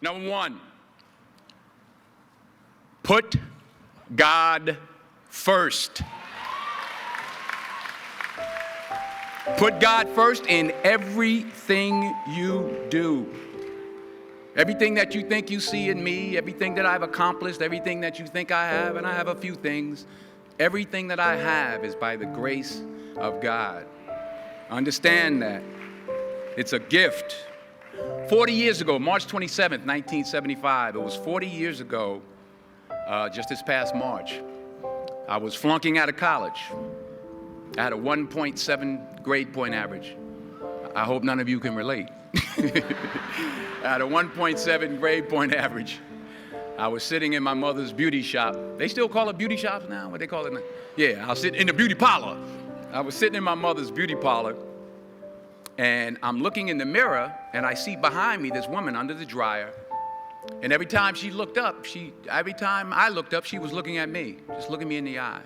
Number one, put God first. Put God first in everything you do. Everything that you think you see in me, everything that I've accomplished, everything that you think I have, and I have a few things, everything that I have is by the grace of God. Understand that. It's a gift. 40 years ago, March 27th, 1975, it was 40 years ago, just this past March, I was flunking out of college. I had a 1.7 grade point average. I hope none of you can relate. I had a 1.7 grade point average. I was sitting in my mother's beauty shop. They still call it beauty shops now? What they call it now? Yeah, I was sitting in the beauty parlor. I was sitting in my mother's beauty parlor, and I'm looking in the mirror, and I see behind me this woman under the dryer. And every time she looked up, every time I looked up, she was looking at me, just looking me in the eye.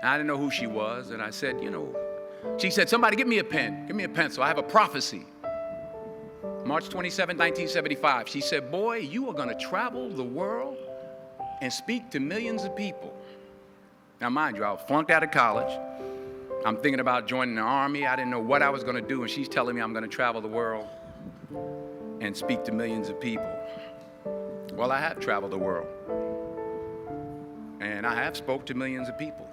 And I didn't know who she was, and I said, she said, somebody give me a pen, give me a pencil, I have a prophecy. March 27, 1975, she said, boy, you are gonna travel the world and speak to millions of people. Now mind you, I was flunked out of college. I'm thinking about joining the army. I didn't know what I was gonna do, and she's telling me I'm gonna travel the world and speak to millions of people. Well, I have traveled the world, and I have spoke to millions of people.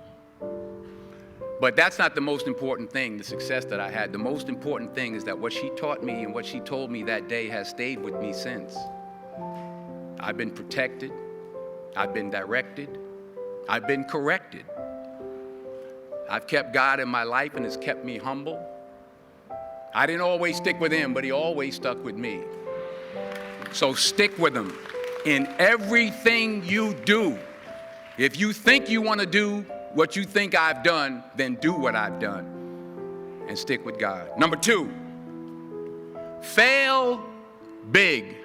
But that's not the most important thing, the success that I had. The most important thing is that what she taught me and what she told me that day has stayed with me since. I've been protected, I've been directed, I've been corrected. I've kept God in my life, and it's kept me humble. I didn't always stick with him, but he always stuck with me. So stick with him in everything you do. If you think you want to do what you think I've done, then do what I've done and stick with God. Number two, fail big.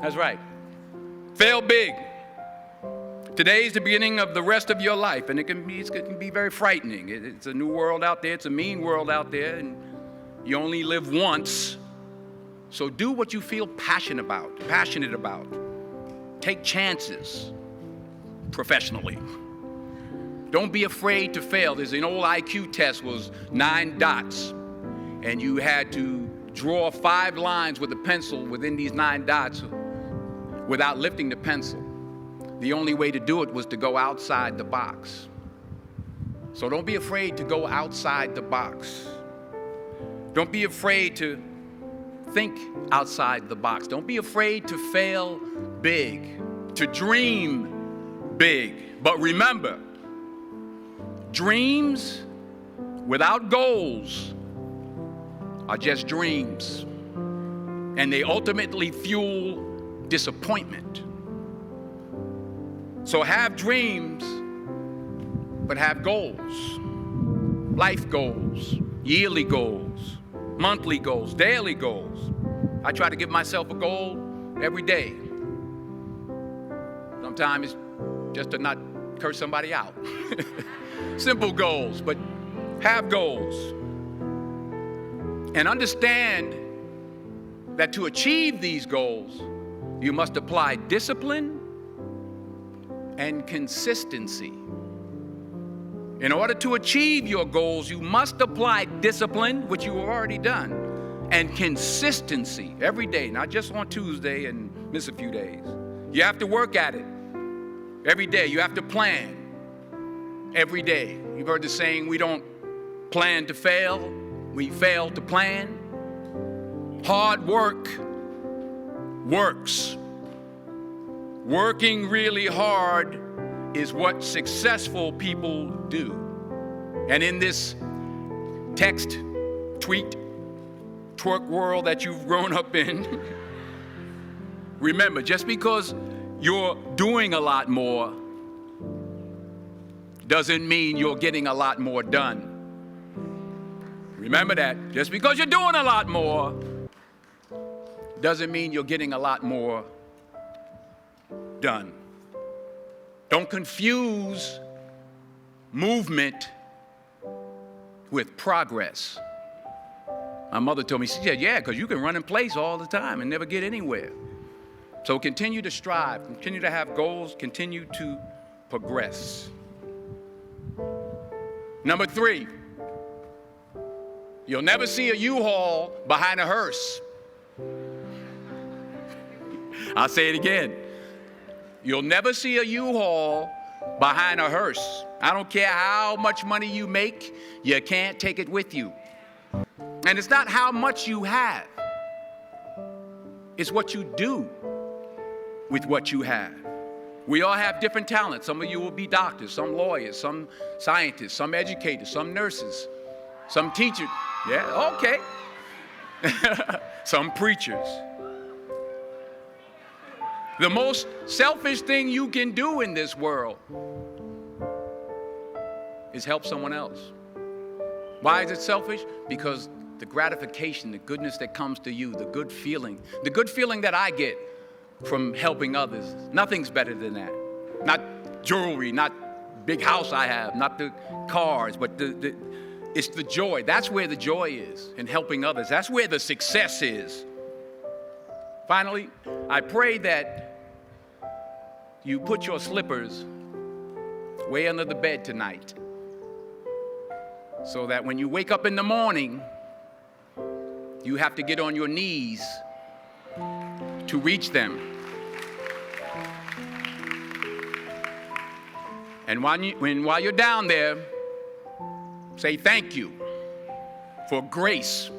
That's right. Fail big. Today is the beginning of the rest of your life, and it can be very frightening. It's a new world out there. It's a mean world out there, and you only live once. So do what you feel passionate about. Take chances professionally. Don't be afraid to fail. There's an old IQ test, was 9 dots, and you had to draw 5 lines with a pencil within these 9 dots without lifting the pencil. The only way to do it was to go outside the box. So don't be afraid to go outside the box. Don't be afraid to think outside the box. Don't be afraid to fail big, to dream big. But remember, dreams without goals are just dreams, and they ultimately fuel disappointment. So have dreams, but have goals. Life goals, yearly goals, monthly goals, daily goals. I try to give myself a goal every day. Sometimes it's just to not curse somebody out. Simple goals, but have goals. And understand that to achieve these goals, you must apply discipline and consistency. In order to achieve your goals, you must apply discipline, which you have already done, and consistency every day, not just on Tuesday and miss a few days. You have to work at it every day. You have to plan every day. You've heard the saying, we don't plan to fail, we fail to plan. Hard work works. Working really hard is what successful people do. And in this text, tweet, twerk world that you've grown up in, remember, just because you're doing a lot more doesn't mean you're getting a lot more done. Remember that. Just because you're doing a lot more doesn't mean you're getting a lot more done. Don't confuse movement with progress. My mother told me, she said, yeah, because you can run in place all the time and never get anywhere. So continue to strive, continue to have goals, continue to progress. Number 3, you'll never see a U-Haul behind a hearse. I'll say it again. You'll never see a U-Haul behind a hearse. I don't care how much money you make, you can't take it with you. And it's not how much you have. It's what you do with what you have. We all have different talents. Some of you will be doctors, some lawyers, some scientists, some educators, some nurses, some teachers. Yeah, okay. Some preachers. The most selfish thing you can do in this world is help someone else. Why is it selfish? Because the gratification, the goodness that comes to you, the good feeling that I get from helping others, nothing's better than that. Not jewelry, not big house I have, not the cars, but it's the joy. That's where the joy is, in helping others. That's where the success is. Finally, I pray that you put your slippers way under the bed tonight, so that when you wake up in the morning, you have to get on your knees to reach them. And while you're down there, say thank you for grace.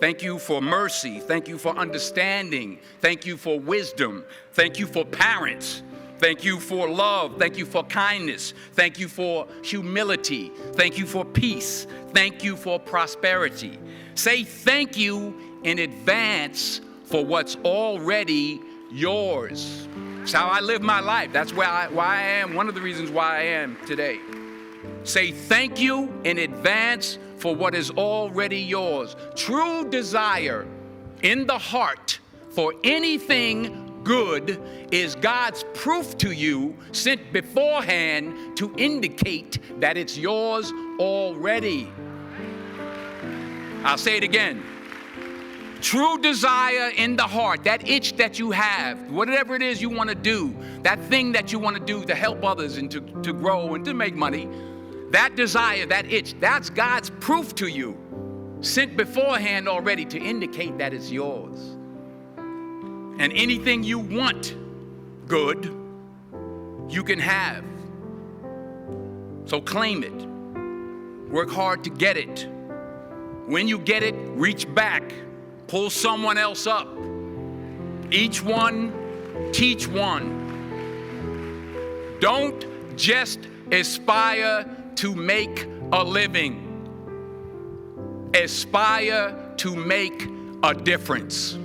Thank you for mercy. Thank you for understanding. Thank you for wisdom. Thank you for parents. Thank you for love. Thank you for kindness. Thank you for humility. Thank you for peace. Thank you for prosperity. Say thank you in advance for what's already yours. It's how I live my life. That's why I am, one of the reasons why I am today. Say thank you in advance for what is already yours. True desire in the heart for anything good is God's proof to you, sent beforehand to indicate that it's yours already. I'll say it again. True desire in the heart, that itch that you have, whatever it is you want to do, that thing that you want to do to help others and to grow and to make money, that desire, that itch, that's God's proof to you, sent beforehand already to indicate that it's yours. And anything you want good, you can have. So claim it. Work hard to get it. When you get it, reach back. Pull someone else up. Each one, teach one. Don't just aspire to make a living. Aspire to make a difference.